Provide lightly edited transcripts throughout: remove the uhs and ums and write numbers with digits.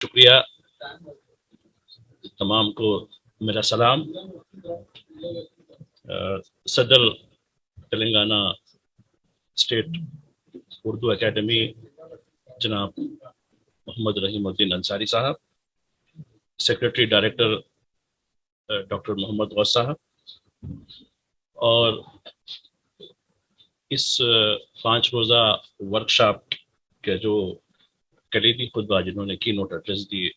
شکریہ تمام کو میرا سلام. صدر تلنگانہ اسٹیٹ اردو اکیڈمی جناب محمد رحیم الدین انصاری صاحب، سیکرٹری ڈائریکٹر ڈاکٹر محمد غوث صاحب، اور اس 5 روزہ ورکشاپ کا جو کلیدی خطبہ جنہوں نے کی نوٹ ایڈریس دی،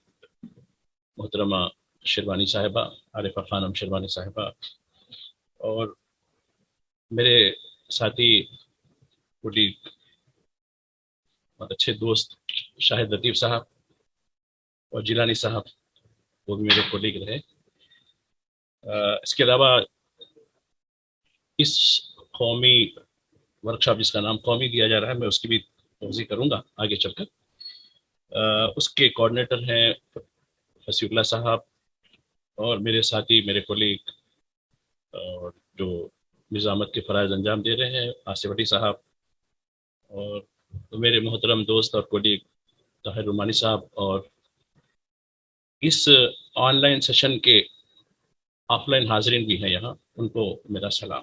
محترمہ شیروانی صاحبہ، عارفہ خانم شیروانی صاحبہ، اور میرے ساتھی کولیگ اور اچھے دوست شاہد لطیف صاحب اور جیلانی صاحب، وہ بھی میرے کولیگ رہے. اس کے علاوہ اس قومی ورکشاپ جس کا نام قومی دیا جا رہا ہے، میں اس کی بھی توضیح کروں گا آگے چل کر. اس کے کوآرڈینیٹر ہیں فصیح اللہ صاحب، اور میرے ساتھی میرے کولیگ اور جو نظامت کے فرائض انجام دے رہے ہیں آصف علی صاحب، اور میرے محترم دوست اور کولیگ طاہر رومانی صاحب، اور اس آن لائن سیشن کے آف لائن حاضرین بھی ہیں یہاں، ان کو میرا سلام.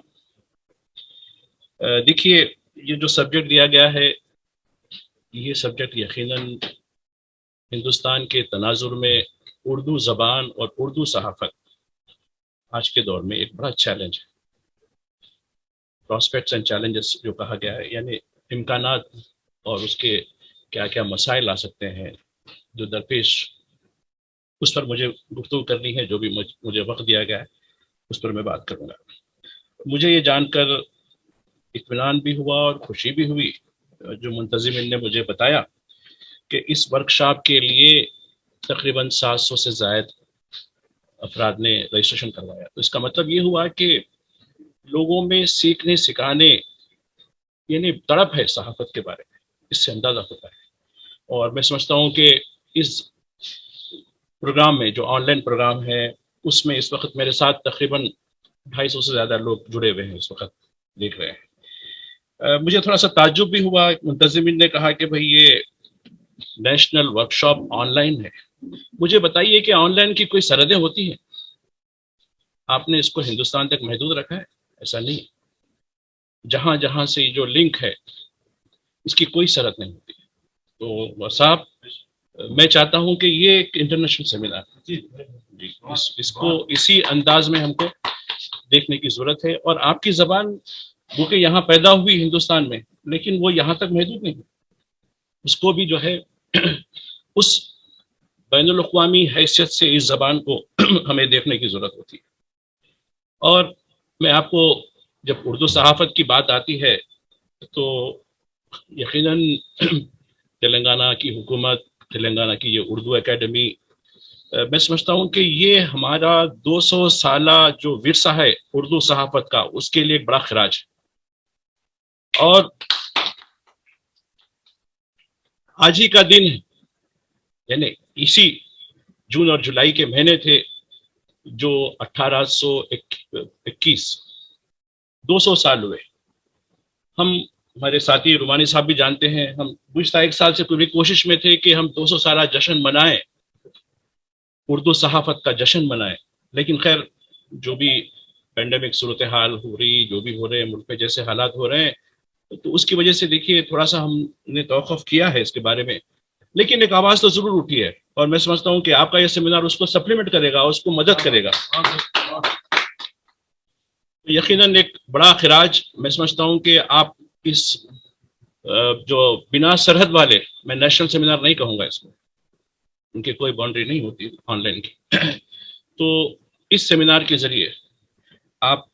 دیکھیے، یہ جو سبجیکٹ دیا گیا ہے، یہ سبجیکٹ یقیناً ہندوستان کے تناظر میں اردو زبان اور اردو صحافت آج کے دور میں ایک بڑا چیلنج ہے. پراسپیکٹس اینڈ چیلنجز جو کہا گیا ہے، یعنی امکانات اور اس کے کیا کیا مسائل آ سکتے ہیں جو درپیش، اس پر مجھے گفتگو کرنی ہے. جو بھی مجھے وقت دیا گیا ہے اس پر میں بات کروں گا. مجھے یہ جان کر اطمینان بھی ہوا اور خوشی بھی ہوئی جو منتظمین نے مجھے بتایا کہ اس ورکشاپ کے لیے تقریباً 700 سے زائد افراد نے رجسٹریشن کروایا. تو اس کا مطلب یہ ہوا کہ لوگوں میں سیکھنے سکھانے یعنی تڑپ ہے صحافت کے بارے میں، اس سے اندازہ ہوتا ہے. اور میں سمجھتا ہوں کہ اس پروگرام میں جو آن لائن پروگرام ہے، اس میں اس وقت میرے ساتھ تقریباً 250 سے زیادہ لوگ جڑے ہوئے ہیں، اس وقت دیکھ رہے ہیں. مجھے تھوڑا سا تعجب بھی ہوا، منتظمین نے کہا کہ بھئی یہ نیشنل ورکشاپ آن لائن ہے. مجھے بتائیے کہ آن لائن کی کوئی سرحدیں ہوتی ہیں؟ آپ نے اس کو ہندوستان تک محدود رکھا ہے؟ ایسا نہیں. جہاں جہاں سے جو لنک ہے اس کی کوئی سرحد نہیں ہوتی. تو صاحب، میں چاہتا ہوں کہ یہ ایک انٹرنیشنل سیمینار جی اس کو اسی انداز میں ہم کو دیکھنے کی ضرورت ہے. اور آپ کی زبان وہ کہ یہاں پیدا ہوئی ہندوستان میں، لیکن وہ یہاں تک محدود نہیں، اس کو بھی جو ہے اس بین الاقوامی حیثیت سے اس زبان کو ہمیں دیکھنے کی ضرورت ہوتی ہے. اور میں آپ کو جب اردو صحافت کی بات آتی ہے تو یقیناً تلنگانہ کی حکومت، تلنگانہ کی یہ اردو اکیڈمی، میں سمجھتا ہوں کہ یہ ہمارا 200 سالہ جو ورثہ ہے اردو صحافت کا، اس کے لیے ایک بڑا خراج ہے. اور آج ہی کا دن ہے، یعنی اسی جون اور جولائی کے مہینے تھے جو 1821، 200 سال ہوئے. ہمارے ساتھی رومانی صاحب بھی جانتے ہیں، ہم گزشتہ 1 سال سے پوری کوشش میں تھے کہ ہم 200 سالہ جشن منائیں، اردو صحافت کا جشن منائیں. لیکن خیر، جو بھی پینڈیمک صورتحال ہو رہی، جو بھی ہو رہے ہیں ملک میں، جیسے حالات ہو رہے ہیں، تو اس کی وجہ سے دیکھیے تھوڑا سا ہم نے توقف کیا ہے اس کے بارے میں. لیکن ایک آواز تو ضرور اٹھی ہے، اور میں سمجھتا ہوں کہ آپ کا یہ سیمینار اس کو سپلیمنٹ کرے گا، اس کو مدد کرے گا. یقیناً ایک بڑا خراج میں سمجھتا ہوں کہ آپ اس جو بنا سرحد والے، میں نیشنل سیمینار نہیں کہوں گا اس کو، ان کی کوئی باؤنڈری نہیں ہوتی آن لائن کی. تو اس سیمینار کے ذریعے آپ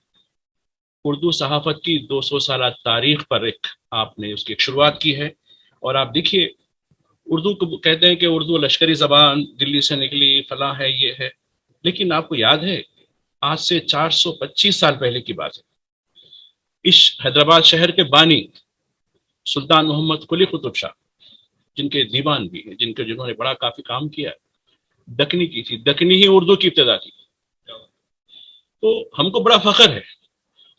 اردو صحافت کی 200 سالہ تاریخ پر آپ نے اس کی ایک شروعات کی ہے. اور آپ دیکھیے، اردو کو کہتے ہیں کہ اردو لشکری زبان، دلی سے نکلی، فلاں ہے، یہ ہے. لیکن آپ کو یاد ہے آج سے 425 سال پہلے کی بات ہے، اس حیدرآباد شہر کے بانی سلطان محمد قلی قطب شاہ، جن کے دیوان بھی ہیں، جنہوں نے بڑا کافی کام کیا، دکنی کی تھی، دکنی ہی اردو کی ابتدا تھی. تو ہم کو بڑا فخر ہے.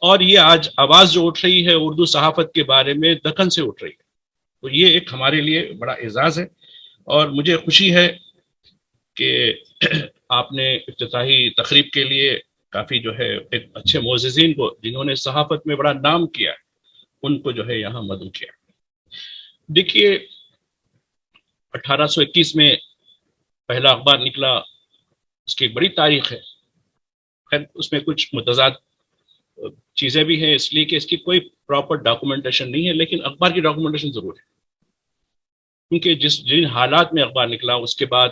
اور یہ آج آواز جو اٹھ رہی ہے اردو صحافت کے بارے میں، دکن سے اٹھ رہی ہے. تو یہ ایک ہمارے لیے بڑا اعزاز ہے. اور مجھے خوشی ہے کہ آپ نے افتتاحی تقریب کے لیے کافی جو ہے ایک اچھے معززین کو جنہوں نے صحافت میں بڑا نام کیا ان کو جو ہے یہاں مدعو کیا۔ دیکھیے 1821 میں پہلا اخبار نکلا، اس کی ایک بڑی تاریخ ہے، خیر اس میں کچھ متضاد چیزیں بھی ہیں اس لیے کہ اس کی کوئی پراپر ڈاکومنٹیشن نہیں ہے، لیکن اخبار کی ڈاکومنٹیشن ضرور ہے، کیونکہ جن حالات میں اخبار نکلا اس کے بعد،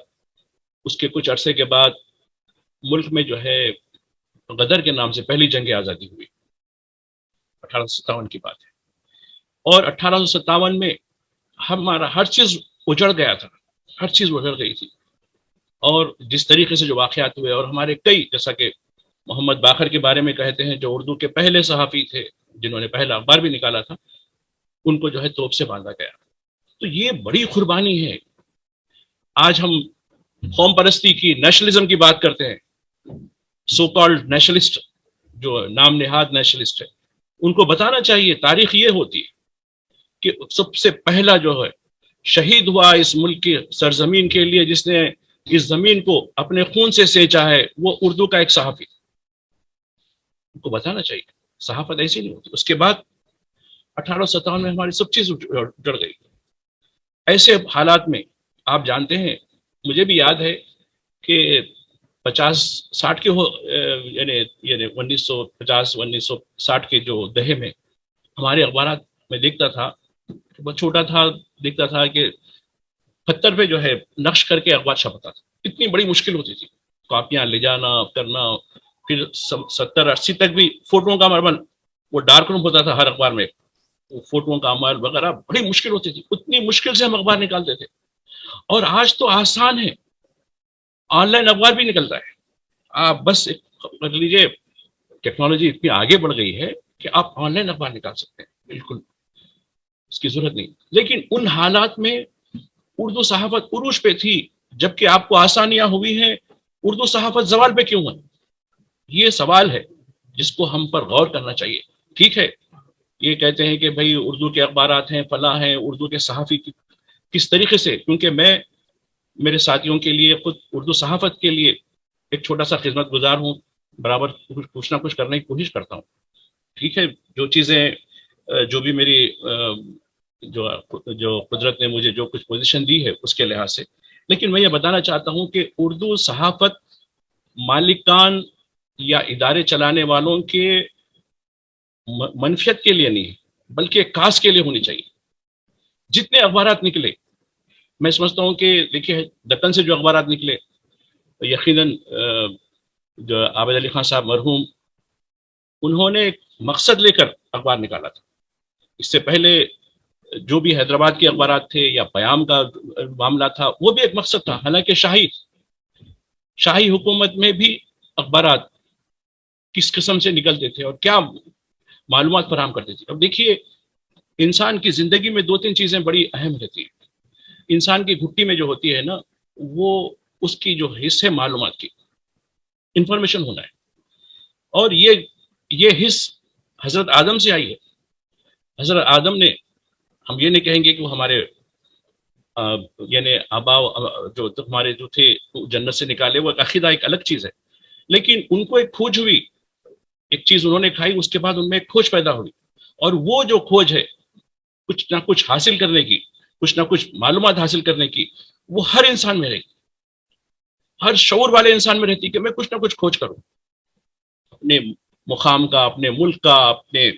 اس کے کچھ عرصے کے بعد ملک میں جو ہے غدر کے نام سے پہلی جنگ آزادی ہوئی، 1857 کی بات ہے، اور 1857 میں ہمارا ہر چیز اجڑ گیا تھا، ہر چیز اجڑ گئی تھی، اور جس طریقے سے جو واقعات ہوئے، اور ہمارے کئی، جیسا کہ محمد باقر کے بارے میں کہتے ہیں جو اردو کے پہلے صحافی تھے جنہوں نے پہلا اخبار بھی نکالا تھا، ان کو جو ہے توپ سے باندھا گیا۔ تو یہ بڑی قربانی ہے۔ آج ہم قوم پرستی کی، نیشنلزم کی بات کرتے ہیں، سو کالڈ نیشنلسٹ، جو نام نہاد نیشنلسٹ ہے، ان کو بتانا چاہیے تاریخ یہ ہوتی ہے کہ سب سے پہلا جو ہے شہید ہوا اس ملک کی سرزمین کے لیے، جس نے اس زمین کو اپنے خون سے سینچا ہے، وہ اردو کا ایک صحافی، ان کو بتانا چاہیے۔ صحافت ایسی نہیں ہوتی۔ اس کے بعد 1857 میں ہماری سب چیز اجڑ گئی۔ ایسے حالات میں آپ جانتے ہیں، مجھے بھی یاد ہے کہ 50-60 کے یعنی 1950-1960 کے جو دہے میں ہمارے اخبارات میں دیکھتا تھا، بہت چھوٹا تھا، دیکھتا تھا کہ پتھر پہ جو ہے نقش کر کے اخبار چھپتا تھا، اتنی بڑی مشکل ہوتی تھی، کاپیاں لے جانا کرنا، پھر 70-80 تک بھی فوٹوؤں کا عمل، وہ ڈارک روم ہوتا تھا ہر اخبار میں، فوٹوؤں کا عمل وغیرہ بڑی مشکل ہوتی تھی، اتنی مشکل سے ہم اخبار نکالتے تھے۔ اور آج تو آسان ہے، آن لائن اخبار بھی نکلتا ہے، آپ بس کر لیجیے، ٹیکنالوجی اتنی آگے بڑھ گئی ہے کہ آپ آن لائن اخبار نکال سکتے ہیں، بالکل اس کی ضرورت نہیں۔ لیکن ان حالات میں اردو صحافت عروج پہ تھی، جبکہ آپ کو آسانیاں ہوئی ہیں، اردو صحافت زوال پہ کیوں ہے؟ یہ سوال ہے جس کو ہم پر غور کرنا چاہیے۔ ٹھیک ہے، یہ کہتے ہیں کہ بھائی اردو کے اخبارات ہیں، فلاں ہیں، اردو کے صحافی کس طریقے سے، کیونکہ میں میرے ساتھیوں کے لیے، خود اردو صحافت کے لیے ایک چھوٹا سا خدمت گزار ہوں، برابر کچھ نہ کچھ کرنے کی کوشش کرتا ہوں۔ ٹھیک ہے، جو چیزیں، جو بھی میری جو قدرت نے مجھے جو کچھ پوزیشن دی ہے اس کے لحاظ سے، لیکن میں یہ بتانا چاہتا ہوں کہ اردو صحافت مالکان یا ادارے چلانے والوں کے منفیت کے لیے نہیں ہے، بلکہ کاس کے لیے ہونی چاہیے۔ جتنے اخبارات نکلے، میں سمجھتا ہوں کہ دیکھیے دکن سے جو اخبارات نکلے، یقیناً جو عابد علی خان صاحب مرحوم، انہوں نے ایک مقصد لے کر اخبار نکالا تھا۔ اس سے پہلے جو بھی حیدرآباد کے اخبارات تھے یا پیام کا معاملہ تھا، وہ بھی ایک مقصد تھا، حالانکہ شاہی حکومت میں بھی اخبارات کس قسم سے نکلتے تھے اور کیا معلومات فراہم کرتے تھے۔ اب دیکھیے، انسان کی زندگی میں 2-3 چیزیں بڑی اہم رہتی ہیں۔ انسان کی گھٹی میں جو ہوتی ہے نا، وہ اس کی جو حص ہے معلومات کی، انفارمیشن ہونا ہے، اور یہ حص حضرت آدم سے آئی ہے۔ حضرت آدم نے، ہم یہ نہیں کہیں گے کہ وہ ہمارے یعنی آبا جو ہمارے جو تھے جنت سے نکالے، وہ عقیدہ ایک الگ چیز ہے، لیکن ان کو ایک کھوج ہوئی، ایک چیز انہوں نے کھائی، اس کے بعد ان میں ایک کھوج پیدا ہوئی، اور وہ جو کھوج ہے کچھ نہ کچھ حاصل کرنے کی، کچھ نہ کچھ معلومات حاصل کرنے کی، وہ ہر انسان میں رہتی، ہر شعور والے انسان میں رہتی کہ میں کچھ نہ کچھ کھوج کروں، اپنے مقام کا، اپنے ملک کا، اپنے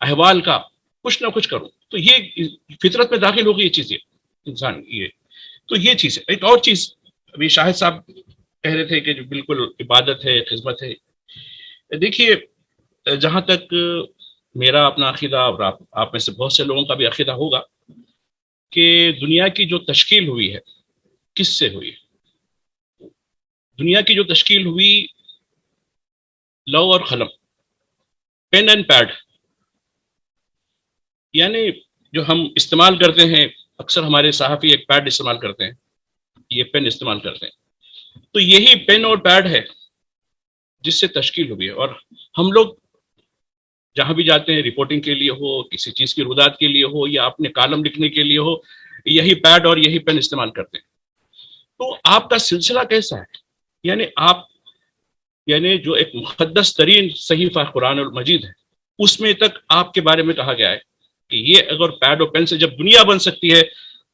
احوال کا کچھ نہ کچھ کروں۔ تو یہ فطرت میں داخل ہوگی، یہ چیز، یہ انسان، یہ چیز ہے۔ ایک اور چیز ابھی شاہد صاحب کہہ رہے تھے کہ جو بالکل عبادت ہے، خدمت ہے۔ دیکھیے، جہاں تک میرا اپنا عقیدہ، اور آپ میں سے بہت سے لوگوں کا بھی عقیدہ ہوگا، کہ دنیا کی جو تشکیل ہوئی ہے کس سے ہوئی ہے؟ دنیا کی جو تشکیل ہوئی لو اور قلم، پین اینڈ پیڈ، یعنی جو ہم استعمال کرتے ہیں، اکثر ہمارے صحافی ایک پیڈ استعمال کرتے ہیں، یہ پین استعمال کرتے ہیں، تو یہی پین اور پیڈ ہے جس سے تشکیل ہوئی ہے، اور ہم لوگ جہاں بھی جاتے ہیں، رپورٹنگ کے لیے ہو، کسی چیز کی رودات کے لیے ہو، یا اپنے کالم لکھنے کے لیے ہو، یہی پیڈ اور یہی پین استعمال کرتے ہیں۔ تو آپ کا سلسلہ کیسا ہے؟ یعنی آپ یعنی جو ایک مقدس ترین صحیفہ قرآن المجید ہے، اس میں تک آپ کے بارے میں کہا گیا ہے کہ یہ اگر پیڈ اور پین سے جب دنیا بن سکتی ہے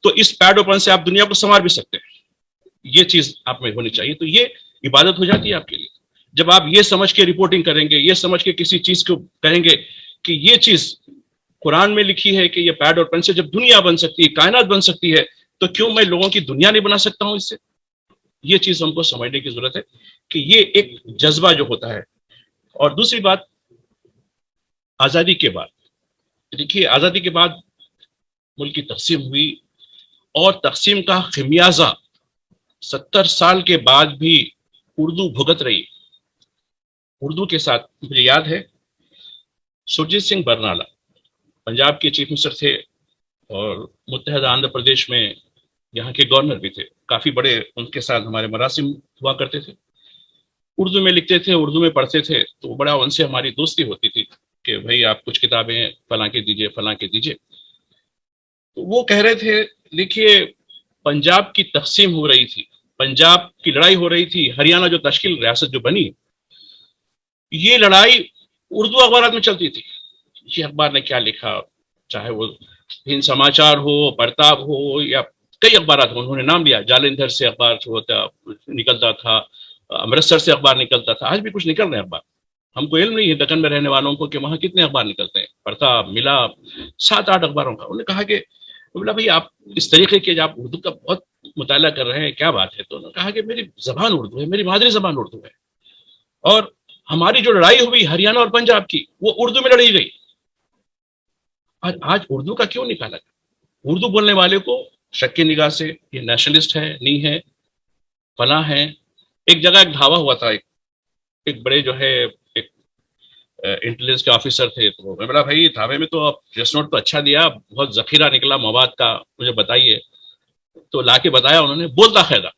تو اس پیڈ اور پین سے آپ دنیا کو سنوار بھی سکتے ہیں. یہ چیز آپ میں ہونی چاہیے. تو یہ عبادت ہو جاتی ہے آپ کے لیے جب آپ یہ سمجھ کے رپورٹنگ کریں گے، یہ سمجھ کے کسی چیز کو کہیں گے کہ یہ چیز قرآن میں لکھی ہے کہ یہ پیڈ اور پین سے جب دنیا بن سکتی ہے، کائنات بن سکتی ہے، تو کیوں میں لوگوں کی دنیا نہیں بنا سکتا ہوں اس سے؟ یہ چیز ہم کو سمجھنے کی ضرورت ہے کہ یہ ایک جذبہ جو ہوتا ہے. اور دوسری بات، آزادی کے بعد دیکھیے، آزادی کے بعد ملک کی تقسیم ہوئی اور تقسیم کا خمیازہ 70 سال کے بعد بھی اردو بھگت رہی. اردو کے ساتھ مجھے یاد ہے سرجیت سنگھ برنالہ پنجاب کے چیف منسٹر تھے اور متحدہ آندھرا پردیش میں یہاں کے گورنر بھی تھے. کافی بڑے ان کے ساتھ ہمارے مراسم ہوا کرتے تھے. اردو میں لکھتے تھے، اردو میں پڑھتے تھے، تو بڑا ان سے ہماری دوستی ہوتی تھی کہ بھائی آپ کچھ کتابیں فلاں کے دیجیے، فلاں کے دیجیے. تو وہ کہہ رہے تھے دیکھیے پنجاب کی تقسیم ہو رہی تھی، پنجاب کی لڑائی ہو رہی تھی، ہریانہ جو تشکیل ریاست جو بنی، یہ لڑائی اردو اخبارات میں چلتی تھی. یہ اخبار نے کیا لکھا، چاہے وہ ہند سماچار ہو، پرتاپ ہو، یا کئی اخبارات ہو، انہوں نے نام لیا، جالندھر سے اخبار ہوتا نکلتا تھا، امرتسر سے اخبار نکلتا تھا، آج بھی کچھ نکل رہے ہیں اخبار. ہم کو علم نہیں ہے دکن میں رہنے والوں کو کہ وہاں کتنے اخبار نکلتے ہیں. پرتاپ ملا 7-8 اخباروں کا. انہوں نے کہا کہ بولا بھائی آپ اس طریقے کے آپ اردو کا بہت مطالعہ کر رہے ہیں، کیا بات ہے؟ تو انہوں نے کہا کہ میری زبان اردو ہے، میری مادری زبان اردو ہے، اور ہماری جو لڑائی ہوئی ہریانہ اور پنجاب کی وہ اردو میں لڑی گئی. آج اردو کا کیوں نکالا گیا؟ اردو بولنے والے کو شک کی نگاہ سے یہ نیشنلسٹ ہے، نہیں ہے، فلاں ہے. ایک جگہ ایک دھاوا ہوا تھا، ایک بڑے جو ہے ایک انٹیلیجنس کے آفیسر تھے، تو میں بولا بھائی دھاوے میں تو آپ پریس نوٹ تو اچھا دیا، بہت ذخیرہ نکلا مواد کا، مجھے بتائیے. تو لا کے بتایا انہوں نے، بولتا قاعدہ،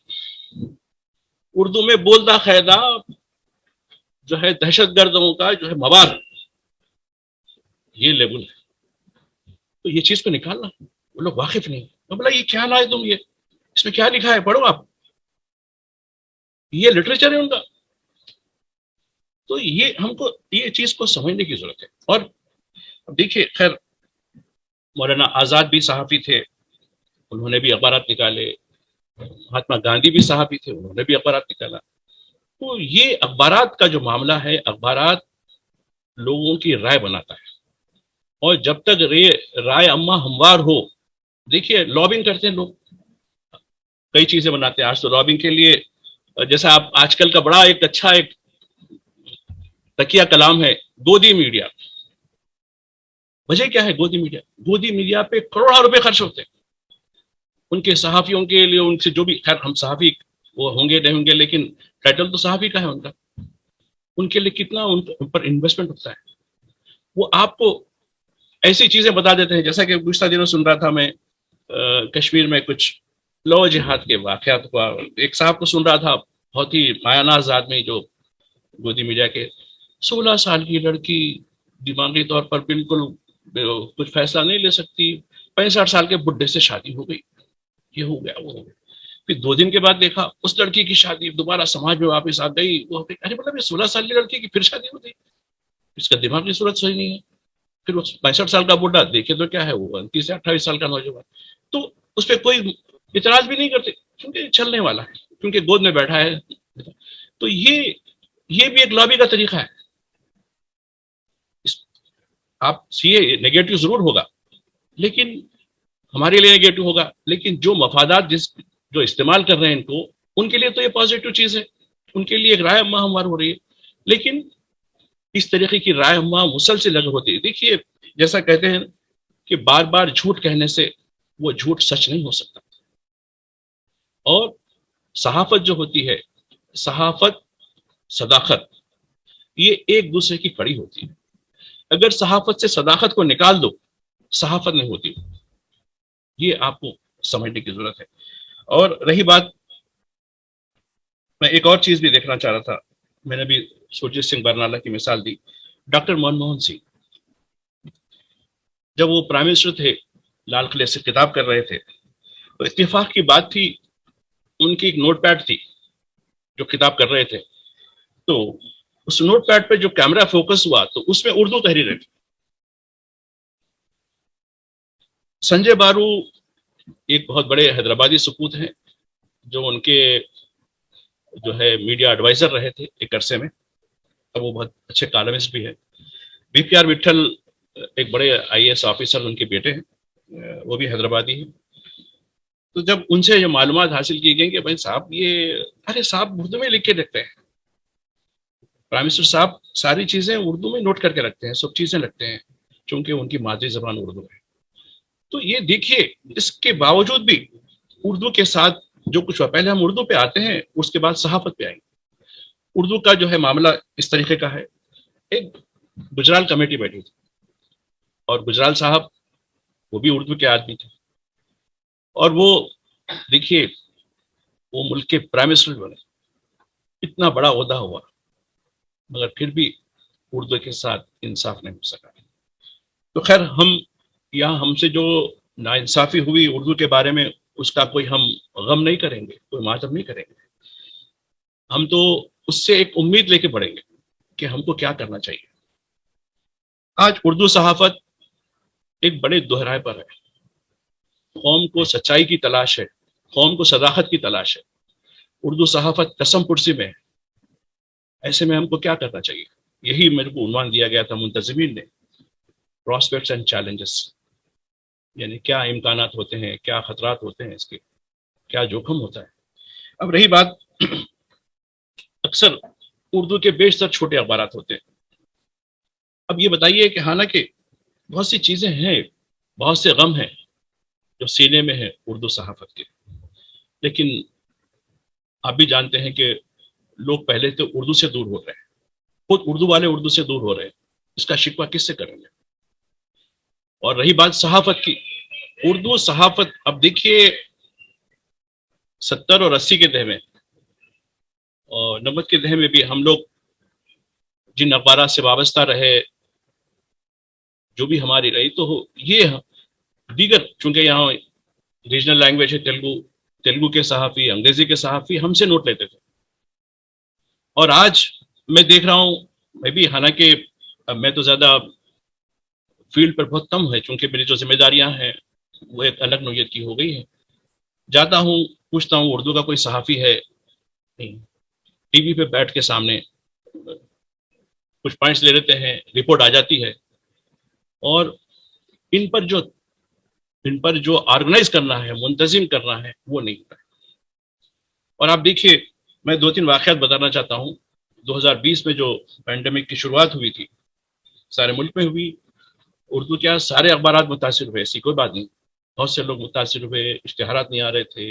اردو میں بولتا قاعدہ جو ہے دہشت گردوں کا جو ہے مواد، یہ لیبل ہے. تو یہ چیز کو نکالنا وہ لوگ واقف نہیں. میں بولا یہ کیا لائے تم، یہ اس میں کیا لکھا ہے، پڑھو آپ، یہ لٹریچر ہے ان کا. تو یہ ہم کو یہ چیز کو سمجھنے کی ضرورت ہے. اور دیکھیے خیر مولانا آزاد بھی صحافی تھے، انہوں نے بھی اخبارات نکالے. مہاتما گاندھی بھی صحافی تھے، انہوں نے بھی اخبارات نکالا. تو یہ اخبارات کا جو معاملہ ہے، اخبارات لوگوں کی رائے بناتا ہے، اور جب تک رائے اما ہموار ہو، دیکھیے لابنگ کرتے ہیں لوگ، کئی چیزیں بناتے ہیں. آج تو لابنگ کے لیے جیسا آپ آج کل کا بڑا ایک اچھا ایک تکیہ کلام ہے گودی میڈیا. وجہ کیا ہے؟ گودی میڈیا، گودی میڈیا پہ کروڑوں روپے خرچ ہوتے ہیں ان کے صحافیوں کے لیے. ان سے جو بھی، خیر ہم صحافی وہ ہوں گے نہیں ہوں گے، لیکن ٹائٹل تو صحافی کا ہے ان کا. ان کے لیے کتنا ان پر انویسٹمنٹ ہوتا ہے. وہ آپ کو ایسی چیزیں بتا دیتے ہیں، جیسا کہ گزشتہ دنوں سن رہا تھا میں کشمیر میں کچھ لو جہاد کے واقعات ہوا. ایک صاحب کو سن رہا تھا، بہت ہی مایہ ناز آدمی، جو گودی میڈیا کے 16 سال کی لڑکی دماغی طور پر بالکل کچھ فیصلہ نہیں لے سکتی، 65 سال کے بڈھے سے شادی ہو گئی، یہ ہو گیا وہ ہو گیا. پھر 2 دن کے بعد دیکھا اس لڑکی کی شادی دوبارہ سماج میں واپس آ گئی، وہ ہو گئی. ارے مطلب یہ 16 سال کی لڑکی کی پھر شادی ہو گئی، اس کا دماغی صورت صحیح نہیں ہے. پھر 65 سال کا بڈھا دیکھے تو کیا ہے، وہ 29 سے 28 سال کا نوجوان. تو اس پہ کوئی اعتراض بھی نہیں کرتے کیونکہ چلنے والا ہے، کیونکہ گود میں بیٹھا ہے. تو یہ بھی ایک لابی کا طریقہ ہے. آپ سیے نیگیٹو ضرور ہوگا، لیکن ہمارے لیے نیگیٹو ہوگا، لیکن جو مفادات جو استعمال کر رہے ہیں ان کو، ان کے لیے تو یہ پازیٹو چیز ہے، ان کے لیے ایک رائے اما ہموار ہو رہی ہے. لیکن اس طریقے کی رائے اما مسلسل لگ ہوتی ہے. دیکھیے جیسا کہتے ہیں کہ بار بار جھوٹ کہنے سے وہ جھوٹ سچ نہیں ہو سکتا. اور صحافت جو ہوتی ہے، صحافت صداقت، یہ ایک دوسرے کی کڑی ہوتی ہے. اگر صحافت سے صداقت کو نکال دو، صحافت نہیں ہوتی. یہ آپ کو سمجھنے کی ضرورت ہے. اور رہی بات، میں ایک اور چیز بھی دیکھنا چاہ رہا تھا. میں نے بھی سرجیت سنگھ برنالہ کی مثال دی. ڈاکٹر منموہن سنگھ جب وہ پرائم منسٹر تھے، لال قلعے سے خطاب کر رہے تھے، تو اتفاق کی بات تھی ان کی ایک نوٹ پیڈ تھی جو خطاب کر رہے تھے، تو اس نوٹ پیڈ پہ جو کیمرہ فوکس ہوا تو اس میں اردو تحریریں تھی. سنجے بارو ایک بہت بڑے حیدرآبادی سپوت ہیں جو ان کے جو ہے میڈیا ایڈوائزر رہے تھے ایک عرصے میں. اب وہ بہت اچھے کالمسٹ بھی ہیں. بی پی آر وٹھل ایک بڑے آئی اے ایس آفیسر ان کے بیٹے ہیں، وہ بھی حیدرآبادی ہیں. تو جب ان سے یہ معلومات حاصل کی گئی کہ بھائی صاحب یہ ارے صاحب اردو میں لکھ کے رکھتے ہیں، پرائم منسٹر صاحب ساری چیزیں اردو میں نوٹ کر کے رکھتے ہیں، سب چیزیں رکھتے ہیں چونکہ ان کی مادری زبان اردو ہے. تو یہ دیکھیے اس کے باوجود بھی اردو کے ساتھ جو کچھ ہوا، پہلے ہم اردو پہ آتے ہیں اس کے بعد صحافت پہ آئیں گے. اردو کا جو ہے معاملہ اس طریقے کا ہے. ایک گجرال کمیٹی بیٹھی تھی اور گجرال صاحب وہ بھی اردو کے آدمی تھے، اور وہ دیکھیے وہ ملک کے پرائم منسٹر بنے، اتنا بڑا عہدہ ہوا مگر پھر بھی اردو کے ساتھ انصاف نہیں ہو سکا. تو خیر ہم سے جو ناانصافی ہوئی اردو کے بارے میں اس کا کوئی ہم غم نہیں کریں گے، کوئی ماتم نہیں کریں گے. ہم تو اس سے ایک امید لے کے پڑھیں گے کہ ہم کو کیا کرنا چاہیے. آج اردو صحافت ایک بڑے دوہرائے پر ہے. قوم کو سچائی کی تلاش ہے، قوم کو صداقت کی تلاش ہے. اردو صحافت قسم پرسی میں ہے. ایسے میں ہم کو کیا کرنا چاہیے؟ یہی میرے کو عنوان دیا گیا تھا منتظمین نے، پراسپیکٹس اینڈ چیلنجز، یعنی کیا امکانات ہوتے ہیں، کیا خطرات ہوتے ہیں، اس کے کیا جوخم ہوتا ہے. اب رہی بات، اکثر اردو کے بیشتر چھوٹے اخبارات ہوتے ہیں. اب یہ بتائیے کہ حالانکہ بہت سی چیزیں ہیں، بہت سے غم ہیں جو سینے میں ہیں اردو صحافت کے، لیکن آپ بھی جانتے ہیں کہ لوگ پہلے تو اردو سے دور ہو رہے ہیں، خود اردو والے اردو سے دور ہو رہے ہیں. اس کا شکوہ کس سے کریں گے؟ اور رہی بات صحافت کی، اردو صحافت اب دیکھیے 70 اور 80 کے دہے میں اور 90 کے دہے میں بھی ہم لوگ جن اخبارات سے وابستہ رہے، جو بھی ہماری رہی، تو یہ دیگر چونکہ یہاں ریجنل لینگویج ہے تیلگو کے صحافی، انگریزی کے صحافی ہم سے نوٹ لیتے تھے. اور آج میں دیکھ رہا ہوں، میں بھی حالانکہ میں تو زیادہ فیلڈ پر بہت کم ہے چونکہ میری جو ذمہ داریاں ہیں وہ ایک الگ نوعیت کی ہو گئی ہے. جاتا ہوں پوچھتا ہوں اردو کا کوئی صحافی ہے؟ نہیں. ٹی وی پہ بیٹھ کے سامنے کچھ پوائنٹس لے لیتے ہیں، رپورٹ آ جاتی ہے، اور ان پر جو آرگنائز کرنا ہے، منتظم کرنا ہے، وہ نہیں ہوتا ہے. اور آپ دیکھیے میں 2-3 واقعات بتانا چاہتا ہوں. 2020 میں جو پینڈیمک کی شروعات ہوئی تھی سارے ملک میں ہوئی. اردو کیا سارے اخبارات متاثر ہوئے، ایسی کوئی بات نہیں، بہت سے لوگ متاثر ہوئے، اشتہارات نہیں آ رہے تھے،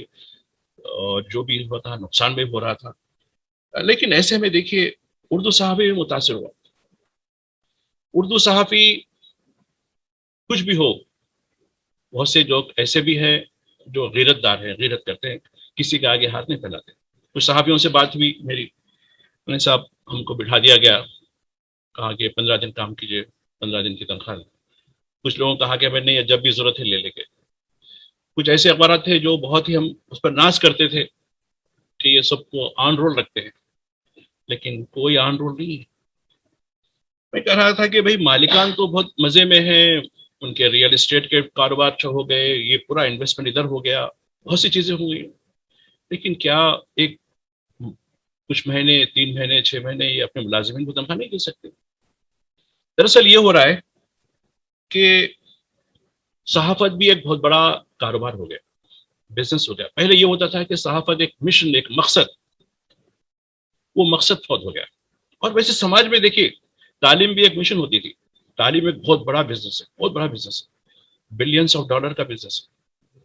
اور جو بھی ہوا تھا نقصان بھی ہو رہا تھا. لیکن ایسے میں دیکھیے اردو صحافی بھی متاثر ہوا. اردو صحافی کچھ بھی ہو، بہت سے لوگ ایسے بھی ہیں جو غیرت دار ہیں، غیرت کرتے ہیں، کسی کے آگے ہاتھ نہیں پھیلاتے. کچھ صحافیوں سے بات ہوئی میری، انہیں صاحب ہم کو بٹھا دیا گیا، کہا کہ 15 دن کام کیجیے، 15 دن کی تنخواہ. کچھ لوگوں کہا کہ میں نہیں، جب بھی ضرورت ہے لے لے کے. کچھ ایسے اخبارات تھے جو بہت ہی ہم اس پر ناز کرتے تھے کہ یہ سب کو آن رول رکھتے ہیں، لیکن کوئی آن رول نہیں ہے. میں کہہ رہا تھا کہ بھائی مالکان تو بہت مزے میں ہیں، ان کے ریئل اسٹیٹ کے کاروبار ہو گئے، یہ پورا انویسٹمنٹ ادھر ہو گیا، بہت سی چیزیں ہو گئی، لیکن کیا ایک کچھ مہینے، 3 مہینے، 6 مہینے یہ اپنے ملازمین کو تنخواہ نہیں دے سکتے؟ دراصل یہ ہو رہا ہے کہ صحافت بھی ایک بہت بڑا کاروبار ہو گیا، بزنس ہو گیا. پہلے یہ ہوتا تھا کہ صحافت ایک مشن، ایک مقصد، وہ مقصد فوت ہو گیا. اور ویسے سماج میں دیکھیے تعلیم بھی ایک مشن ہوتی تھی. تعلیم ایک بہت بڑا بزنس ہے، بہت بڑا بزنس ہے، بلینس آف ڈالر کا بزنس ہے،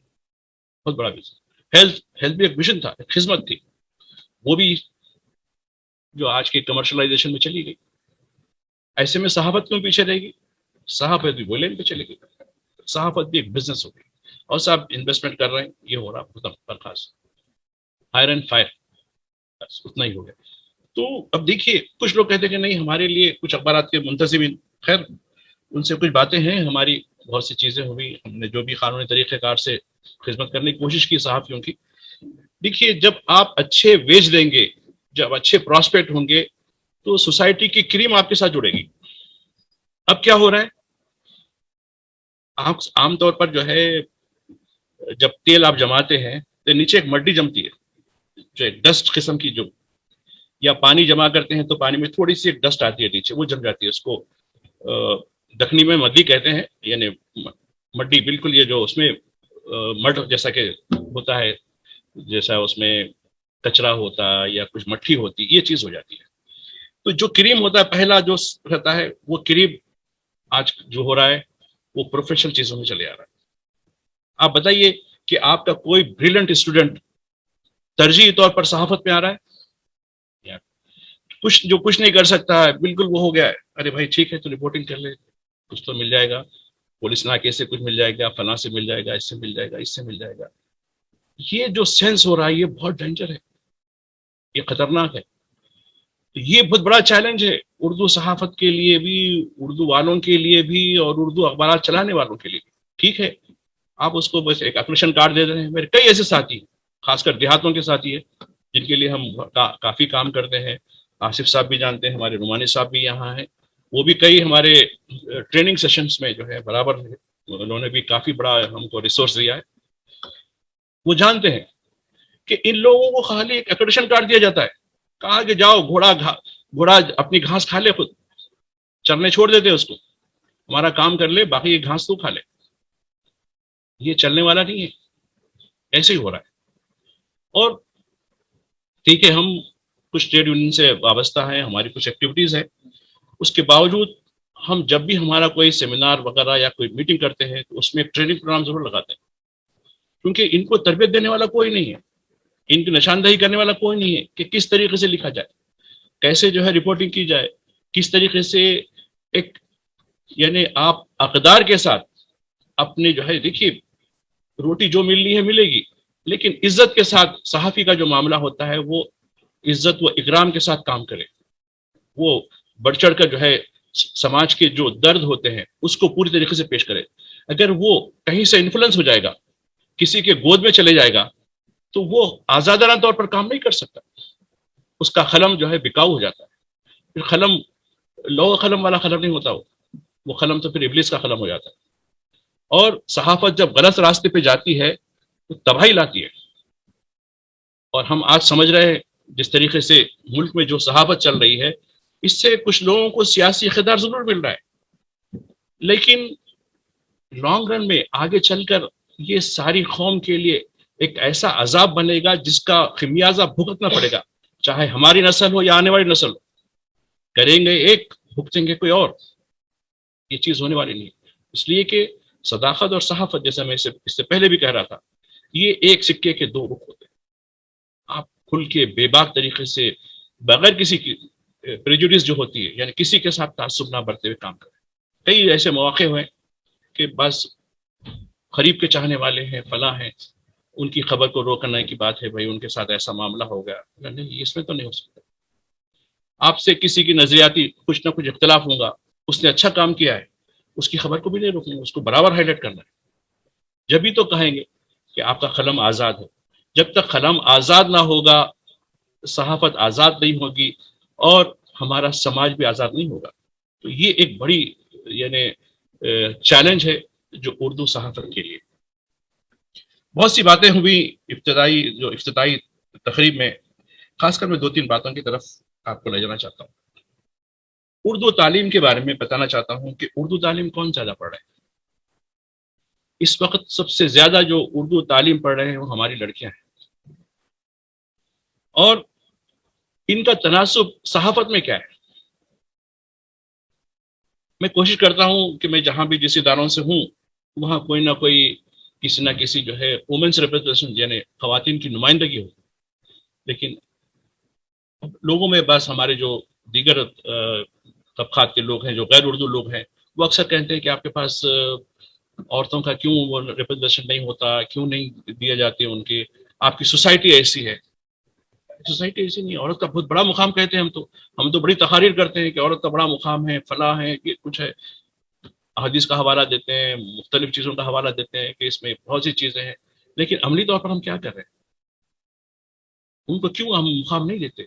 بہت بڑا بزنس. ہیلتھ بھی ایک مشن تھا، ایک خدمت تھی، وہ بھی جو آج کی کمرشلائزیشن میں چلی گئی. ایسے میں صحافت کیوں پیچھے رہے گی؟ صحافت بھی بولے پہ چلے گی. صحافت بھی ایک بزنس ہو گئی، اور صاحب انویسٹمنٹ کر رہے ہیں، یہ ہو رہا ختم برخاست، ہائر اینڈ فائر، بس اتنا ہی ہو گیا. تو اب دیکھیے کچھ لوگ کہتے ہیں کہ نہیں ہمارے لیے کچھ اخبارات کے منتظمین، خیر ان سے کچھ باتیں ہیں، ہماری بہت سی چیزیں ہوئی، ہم نے جو بھی قانونی طریقہ کار سے خدمت کرنے کی کوشش کی صحافیوں کی، دیکھیے جب آپ اچھے ویج دیں گے، جب اچھے پراسپیکٹ ہوں گے تو سوسائٹی کی کریم آپ کے ساتھ جڑے گی. اب کیا ہو رہا ہے، عام طور پر جو ہے جب تیل آپ جماتے ہیں تو نیچے ایک مٹی جمتی ہے، جو ایک ڈسٹ قسم کی، جو یا پانی جمع کرتے ہیں تو پانی میں تھوڑی سی ایک ڈسٹ آتی ہے نیچے، وہ جم جاتی ہے. اس کو دکنی میں مدی کہتے ہیں، یعنی مڈی بالکل یہ جو اس میں مڈ جیسا کہ ہوتا ہے، جیسا اس میں کچرا ہوتا یا کچھ مٹھی ہوتی، یہ چیز ہو جاتی ہے. تو جو کریم ہوتا ہے پہلا جو رہتا ہے، وہ کریم آج جو ہو رہا ہے وہ پروفیشنل چیزوں میں چلے آ رہا ہے. آپ بتائیے کہ آپ کا کوئی بریلنٹ اسٹوڈنٹ ترجیحی طور پر صحافت میں آ رہا ہے؟ کچھ جو کچھ نہیں کر سکتا ہے بالکل وہ ہو گیا ہے، ارے بھائی ٹھیک ہے تو رپورٹنگ کر لے، کچھ تو مل جائے گا، پولیس ناکے سے کچھ مل جائے گا، فلاں سے مل جائے گا، اس سے مل جائے گا، اس سے مل جائے گا. یہ جو سینس ہو رہا ہے یہ بہت ڈینجر ہے، یہ خطرناک ہے. یہ بہت بڑا چیلنج ہے اردو صحافت کے لیے بھی، اردو والوں کے لیے بھی، اور اردو اخبارات چلانے والوں کے لیے بھی. ٹھیک ہے آپ اس کو بس ایک اپریشن کارڈ دے رہے ہیں. میرے کئی ایسے ساتھی ہیں، خاص کر دیہاتوں کے ساتھی ہے، جن کے لیے ہم کافی کام کرتے ہیں. آصف صاحب بھی جانتے ہیں، ہمارے رومانی صاحب بھی یہاں ہیں، وہ بھی کئی ہمارے ٹریننگ سیشنز میں جو ہے برابر، انہوں نے بھی کافی بڑا ہم کو ریسورس دیا ہے. وہ جانتے ہیں کہ ان لوگوں کو خالی ایک اکریڈیشن کارڈ دیا جاتا ہے، کہا کہ جاؤ گھوڑا اپنی گھاس کھا لے، خود چرنے چھوڑ دیتے اس کو، ہمارا کام کر لے، باقی یہ گھاس تو کھا لے. یہ چلنے والا نہیں ہے، ایسے ہی ہو رہا ہے. اور ٹھیک ہے ہم کچھ ٹریڈ یونین سے وابستہ ہیں، ہماری کچھ ایکٹیویٹیز ہیں، اس کے باوجود ہم جب بھی ہمارا کوئی سیمینار وغیرہ یا کوئی میٹنگ کرتے ہیں تو اس میں ایک ٹریننگ پروگرام ضرور لگاتے ہیں، کیونکہ ان کو تربیت دینے والا کوئی نہیں ہے، ان کی نشاندہی کرنے والا کوئی نہیں ہے کہ کس طریقے سے لکھا جائے، کیسے جو ہے رپورٹنگ کی جائے، کس طریقے سے ایک، یعنی آپ اقدار کے ساتھ اپنے جو ہے، دیکھیے روٹی جو ملنی ہے ملے گی، لیکن عزت کے ساتھ صحافی کا جو معاملہ ہوتا ہے وہ عزت و اکرام کے ساتھ کام کرے، وہ بڑھ چڑھ کر جو ہے سماج کے جو درد ہوتے ہیں اس کو پوری طریقے سے پیش کرے. اگر وہ کہیں سے انفلوئنس ہو جائے گا، کسی کے گود میں چلے جائے گا، تو وہ آزادانہ طور پر کام نہیں کر سکتا، اس کا قلم جو ہے بکاؤ ہو جاتا ہے. پھر قلم لوہ قلم والا قلم نہیں ہوتا، وہ قلم تو پھر ابلیس کا قلم ہو جاتا ہے. اور صحافت جب غلط راستے پہ جاتی ہے تو تباہی لاتی ہے. اور ہم آج سمجھ رہے ہیں جس طریقے سے ملک میں جو صحافت چل رہی ہے، اس سے کچھ لوگوں کو سیاسی اقتدار ضرور مل رہا ہے، لیکن لانگ رن میں آگے چل کر یہ ساری قوم کے لیے ایک ایسا عذاب بنے گا جس کا خمیازہ بھگتنا پڑے گا، چاہے ہماری نسل ہو یا آنے والی نسل ہو. کریں گے ایک، بھگتیں گے کوئی اور. یہ چیز ہونے والی نہیں ہے. اس لیے کہ صداقت اور صحافت، جیسا میں اس سے پہلے بھی کہہ رہا تھا، یہ ایک سکے کے دو رخ ہوتے ہیں. آپ کھل کے بے باک طریقے سے، بغیر کسی کی پریجوڈس جو ہوتی ہے، یعنی کسی کے ساتھ تعصب نہ برتے ہوئے کام کریں. کئی ایسے مواقع ہوئے کہ بس قریب کے چاہنے والے ہیں، فلاں ہیں، ان کی خبر کو روکنے کی بات ہے، بھائی ان کے ساتھ ایسا معاملہ ہو گیا، نہیں اس میں تو نہیں ہو سکتا. آپ سے کسی کی نظریاتی کچھ نہ کچھ اختلاف ہوگا، اس نے اچھا کام کیا ہے، اس کی خبر کو بھی نہیں روکیں گے، اس کو برابر ہائی لائٹ کرنا ہے. جبھی تو کہیں گے کہ آپ کا قلم آزاد ہے. جب تک قلم آزاد نہ ہوگا، صحافت آزاد نہیں ہوگی، اور ہمارا سماج بھی آزاد نہیں ہوگا. تو یہ ایک بڑی، یعنی چیلنج ہے جو اردو صحافت کے لیے. بہت سی باتیں ہوئی افتتاحی تقریب میں، خاص کر میں دو تین باتوں کی طرف آپ کو لے جانا چاہتا ہوں. اردو تعلیم کے بارے میں بتانا چاہتا ہوں کہ اردو تعلیم کون زیادہ پڑھ رہا ہے. اس وقت سب سے زیادہ جو اردو تعلیم پڑھ رہے ہیں وہ ہماری لڑکیاں ہیں. اور ان کا تناسب صحافت میں کیا ہے؟ میں کوشش کرتا ہوں کہ میں جہاں بھی جس اداروں سے ہوں وہاں کوئی نہ کوئی، کسی نہ کسی جو ہے وومنس ریپرزنٹیشن، یعنی خواتین کی نمائندگی ہو. لیکن لوگوں میں بس ہمارے جو دیگر طبقات کے لوگ ہیں، جو غیر اردو لوگ ہیں، وہ اکثر کہتے ہیں کہ آپ کے پاس عورتوں کا کیوں وہ ریپرزنٹیشن نہیں ہوتا، کیوں نہیں دیا جاتے ان کے، آپ کی سوسائٹی ایسی ہے. سوسائٹی ایسی نہیں ہے. عورت کا بہت بڑا مقام کہتے ہیں ہم تو بڑی تقاریر کرتے ہیں کہ عورت کا بڑا مقام ہے، فلاں ہے، یہ کچھ ہے، حدیث کا حوالہ دیتے ہیں، مختلف چیزوں کا حوالہ دیتے ہیں کہ اس میں بہت سی چیزیں ہیں. لیکن عملی طور پر ہم کیا کر رہے ہیں؟ ان کو کیوں ہم مقام نہیں دیتے؟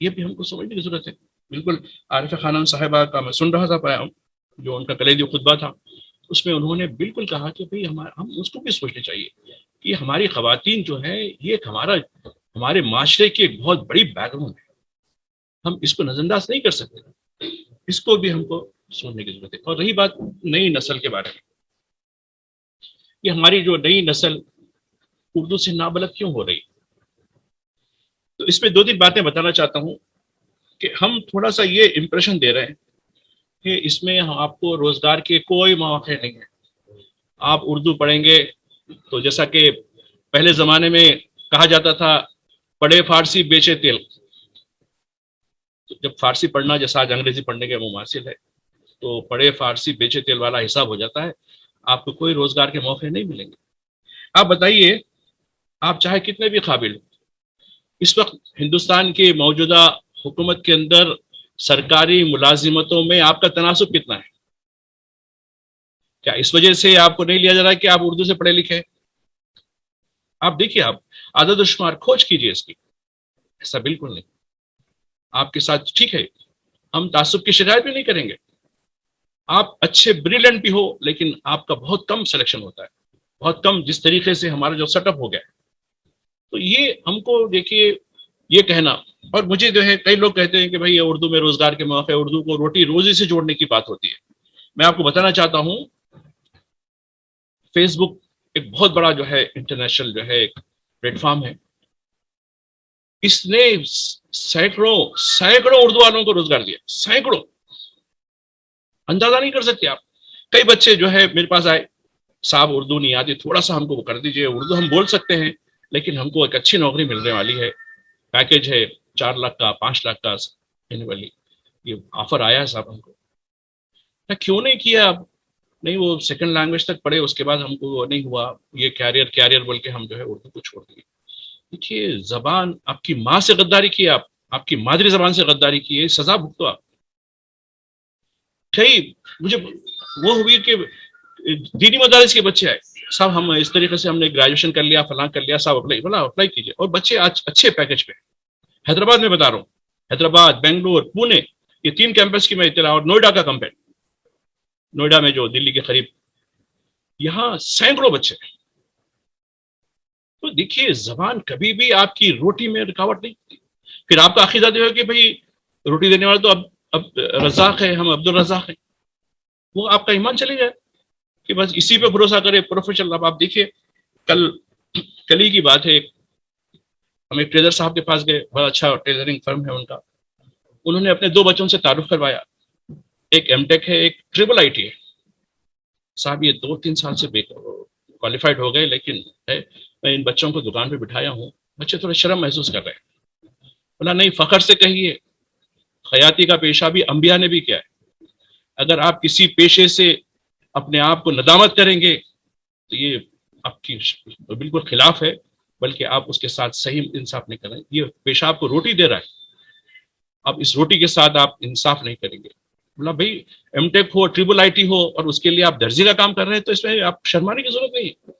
یہ بھی ہم کو سمجھنے کی ضرورت ہے. بالکل عارفہ خانم صاحبہ کا میں سن رہا تھا جو ان کا کلیدی خطبہ تھا، اس میں انہوں نے بالکل کہا کہ بھئی ہم اس کو بھی سوچنا چاہیے کہ ہماری خواتین جو ہے یہ ہمارے معاشرے کی ایک بہت بڑی بیک گراؤنڈ ہے. ہم اس کو نظر انداز نہیں کر سکتے، اس کو بھی ہم کو سوچنے کی ضرورت ہے. اور رہی بات نئی نسل کے بارے میں، یہ ہماری جو نئی نسل اردو سے نابلد کیوں ہو رہی، تو اس میں 2-3 باتیں بتانا چاہتا ہوں کہ ہم تھوڑا سا یہ امپریشن دے رہے ہیں کہ اس میں آپ کو روزگار کے کوئی مواقع نہیں ہے. آپ اردو پڑھیں گے تو جیسا کہ پہلے زمانے میں کہا جاتا تھا پڑھے فارسی بیچے تیل، جب فارسی پڑھنا جیسا آج انگریزی پڑھنے کے مماثل ہے، تو پڑھے فارسی بیچے تیل والا حساب ہو جاتا ہے. آپ کو کوئی روزگار کے موقع نہیں ملیں گے. آپ بتائیے، آپ چاہے کتنے بھی قابل ہو، اس وقت ہندوستان کے موجودہ حکومت کے اندر سرکاری ملازمتوں میں آپ کا تناسب کتنا ہے؟ کیا اس وجہ سے آپ کو نہیں لیا جا رہا ہے کہ آپ اردو سے پڑھے لکھے؟ آپ دیکھیے، آپ عدد و شمار کھوج کیجیے اس کی. ایسا بالکل نہیں. آپ کے ساتھ ٹھیک ہے، ہم تعصب کی شکایت بھی نہیں کریں گے. آپ اچھے بریلینٹ بھی ہو، لیکن آپ کا بہت کم سلیکشن ہوتا ہے، بہت کم. جس طریقے سے ہمارا جو سیٹ اپ ہو گیا ہے، تو یہ ہم کو دیکھیے یہ کہنا. اور مجھے جو ہے کئی لوگ کہتے ہیں کہ بھائی اردو میں روزگار کے مواقع، اردو کو روٹی روزی سے جوڑنے کی بات ہوتی ہے. میں آپ کو بتانا چاہتا ہوں، فیس بک ایک بہت بڑا جو ہے انٹرنیشنل جو ہے ایک پلیٹ فارم ہے. اس نے سینکڑوں اردو والوں کو روزگار دیا، سینکڑوں. اندازہ نہیں کر سکتے آپ. کئی بچے جو ہے میرے پاس آئے، صاحب اردو نہیں آتی، تھوڑا سا ہم کو وہ کر دیجئے. اردو ہم بول سکتے ہیں لیکن ہم کو ایک اچھی نوکری ملنے والی ہے، پیکیج ہے 4 لاکھ کا، 5 لاکھ کا اینولی. یہ آفر آیا ہے صاحب ہم کو. کیوں نہیں کیا آپ؟ نہیں، وہ سیکنڈ لینگویج تک پڑھے، اس کے بعد ہم کو وہ نہیں ہوا، یہ کیریئر بول کے ہم جو ہے اردو کو چھوڑ دیے. دیکھیے، زبان آپ کی ماں سے غداری کی، آپ کی مادری زبان سے غداری کی ہے، سزا بھگتو آپ. کئی مجھے وہ ہوئی کہ دینی مدارس کے بچے آئے، صاحب ہم اس طریقے سے ہم نے گریجویشن کر لیا، فلاں کر لیا، صاحب اپلائی کیجیے. اور بچے آج اچھے پیکج پہ. حیدرآباد میں بتا رہا ہوں، حیدرآباد، بنگلور، پونے، یہ 3 کیمپس کی میں اطلاع. اور نوئیڈا کا کمپیٹ، نوئیڈا میں جو دلی کے قریب، یہاں سینکڑوں بچے. تو دیکھیے، زبان کبھی بھی آپ کی روٹی میں رکاوٹ نہیں ہوتی. پھر آپ کا عقیدہ جو ہے کہ بھئی روٹی دینے والا تو اب رزاق ہے، ہم عبد الرزاق ہیں، وہ آپ کا ایمان چلے جائے کہ بس اسی پہ بھروسہ کرے پروفیشنل. اب آپ دیکھیے، کل ہی کی بات ہے، ہم ایک ٹریلر صاحب کے پاس گئے، بہت اچھا ٹیلرنگ فرم ہے ان کا. انہوں نے اپنے 2 بچوں سے تعارف کروایا، ایک ایم ٹیک ہے، ایک ٹریپل آئی ٹی ہے. صاحب یہ 2-3 سال سے کوالیفائڈ ہو گئے، لیکن میں ان بچوں کو دکان پہ بٹھایا ہوں، بچے تھوڑے شرم محسوس کر رہے ہیں. بولا نہیں، فخر سے کہیے، خیاطی کا پیشہ بھی انبیاء نے بھی کیا ہے. اگر آپ کسی پیشے سے اپنے آپ کو ندامت کریں گے تو یہ آپ کی بالکل خلاف ہے، بلکہ آپ اس کے ساتھ صحیح انصاف نہیں کریں. یہ پیشہ آپ کو روٹی دے رہا ہے، اب اس روٹی کے ساتھ آپ انصاف نہیں کریں گے. بولا بھائی ایم ٹیک ہو، ٹریپل آئی ٹی ہو، اور اس کے لیے آپ درزی کا کام کر رہے ہیں، تو اس میں آپ شرمانے کی ضرورت نہیں ہے.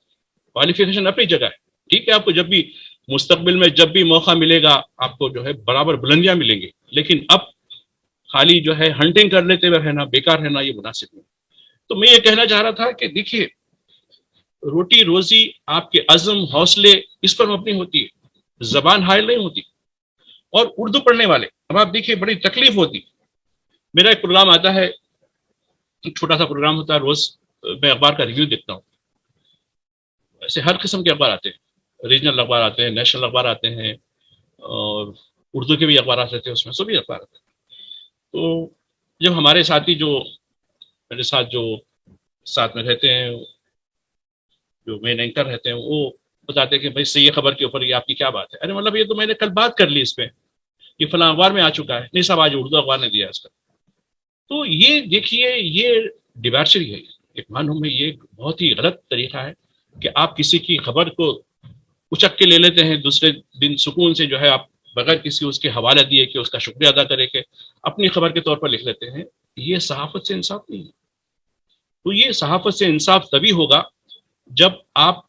کوالیفیکیشن اپنی جگہ ہے. ٹھیک ہے، آپ کو جب بھی مستقبل میں جب بھی موقع ملے گا، آپ کو جو ہے برابر بلندیاں ملیں گی. لیکن اب خالی جو ہے ہنٹنگ کر لیتے ہوئے رہنا، بیکار رہنا، یہ مناسب نہیں. تو میں یہ کہنا چاہ رہا تھا کہ دیکھیے، روٹی روزی آپ کے عزم، حوصلے، اس پر مبنی ہوتی ہے، زبان حائل نہیں ہوتی. اور اردو پڑھنے والے، اب آپ دیکھیے بڑی تکلیف ہوتی. میرا ایک پروگرام آتا ہے، ایک چھوٹا سا پروگرام ہوتا ہے، روز میں اخبار کا ریویو دیکھتا ہوں. ایسے ہر قسم کے اخبار آتے ہیں، ریجنل اخبار آتے ہیں، نیشنل اخبار آتے ہیں، اور اردو کے بھی اخبارات رہتے ہیں، اس میں سبھی اخبار آتے ہیں. تو جب ہمارے ساتھی جو میرے ساتھ جو ساتھ میں رہتے ہیں، جو مین اینکر رہتے ہیں، وہ بتاتے ہیں کہ بھائی صحیح خبر کے اوپر یہ آپ کی کیا بات ہے. ارے مطلب یہ تو میں نے کل بات کر لی اس پہ، یہ فلاں اخبار میں آ چکا ہے. نہیں صاحب، آج اردو اخبار نے دیا اس کا. تو یہ دیکھیے، یہ ڈیبارچری ہے. ایک معلوم میں یہ بہت ہی غلط طریقہ ہے کہ آپ کسی کی خبر کو اچک کے لے لیتے ہیں، دوسرے دن سکون سے جو ہے آپ بغیر کسی اس کے حوالہ دیے کہ اس کا شکریہ ادا کرے کہ اپنی خبر کے طور پر لکھ لیتے ہیں. یہ صحافت سے انصاف نہیں ہے. تو یہ صحافت سے انصاف تبھی ہوگا جب آپ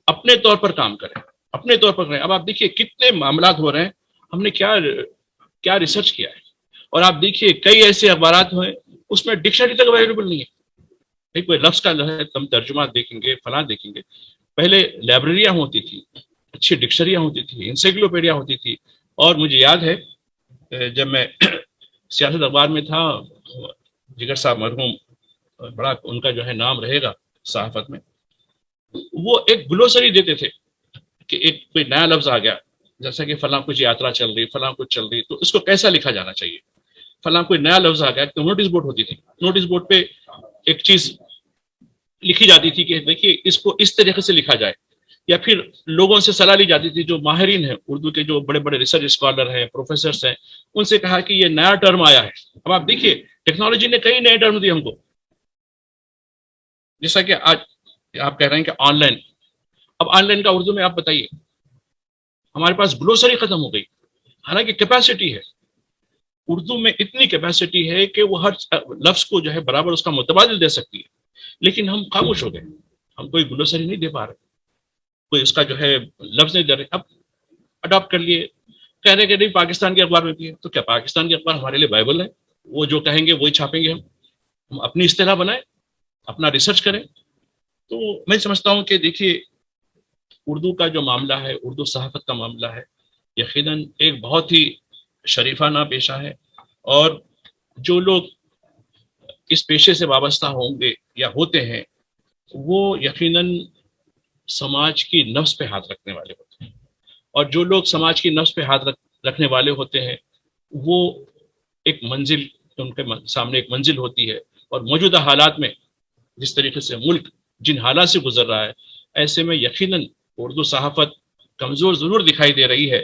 اپنے طور پر کام کریں. اپنے طور پر کریں. اب آپ دیکھیے کتنے معاملات ہو رہے ہیں, ہم نے کیا ریسرچ کیا ہے. اور آپ دیکھیے کئی ایسے اخبارات ہیں اس میں ڈکشنری تک اویلیبل نہیں ہے. کوئی لفظ کا جو ہے ہم ترجمہ دیکھیں گے, فلاں دیکھیں گے. پہلے لائبریریاں ہوتی تھی, اچھی ڈکشنریاں ہوتی تھی, انسائکلوپیڈیا ہوتی تھی. اور مجھے یاد ہے جب میں سیاست اخبار میں تھا, جگر صاحب مرحوم, بڑا ان کا جو ہے نام رہے گا صحافت میں, وہ ایک گلوسری دیتے تھے کہ ایک کوئی نیا لفظ آ گیا, جیسا کہ فلاں کچھ یاترا چل رہی, فلاں کچھ چل رہی, تو اس کو کیسا لکھا جانا چاہیے. فلاں کوئی نیا لفظ آ گیا تو نوٹس بورڈ ہوتی تھی, نوٹس بورڈ پہ ایک چیز لکھی جاتی تھی کہ دیکھیے اس کو اس طریقے سے لکھا جائے. یا پھر لوگوں سے صلاح لی جاتی تھی جو ماہرین ہیں اردو کے, جو بڑے بڑے ریسرچ اسکالر ہیں, پروفیسرس ہیں, ان سے کہا کہ یہ نیا ٹرم آیا ہے. اب آپ دیکھیے ٹیکنالوجی نے کئی نئے ٹرم دیے ہم کو, جیسا کہ آج آپ کہہ رہے ہیں کہ آن لائن. اب آن لائن کا اردو میں آپ بتائیے, ہمارے پاس گلوسری ختم ہو گئی, حالانکہ کیپیسٹی ہے اردو میں, اتنی کیپیسٹی ہے کہ وہ ہر لفظ کو جو ہے برابر اس کا متبادل دے سکتی ہے. لیکن ہم خاموش ہو گئے, ہم کوئی گلوسری نہیں دے پا رہے, کوئی اس کا جو ہے لفظ نہیں دے رہے. اب اڈاپٹ کر لیے, کہہ رہے کہ نہیں پاکستان کے اخبار میں بھی ہے, تو کیا پاکستان کے اخبار ہمارے لیے بائبل ہے؟ وہ جو کہیں گے وہی چھاپیں گے, ہم اپنی اصطلاح بنائیں, اپنا ریسرچ کریں. تو میں سمجھتا ہوں کہ دیکھیے اردو کا جو معاملہ ہے, اردو صحافت کا معاملہ ہے, یقیناً ایک بہت ہی شریفانہ پیشہ ہے. اور جو لوگ اس پیشے سے وابستہ ہوں گے یا ہوتے ہیں, وہ یقیناً سماج کی نفس پہ ہاتھ رکھنے والے ہوتے ہیں. اور جو لوگ سماج کی نفس پہ ہاتھ رکھنے والے ہوتے ہیں, وہ ایک منزل, ان کے سامنے ایک منزل ہوتی ہے. اور موجودہ حالات میں جس طریقے سے ملک جن حالات سے گزر رہا ہے, ایسے میں یقیناً اردو صحافت کمزور ضرور دکھائی دے رہی ہے,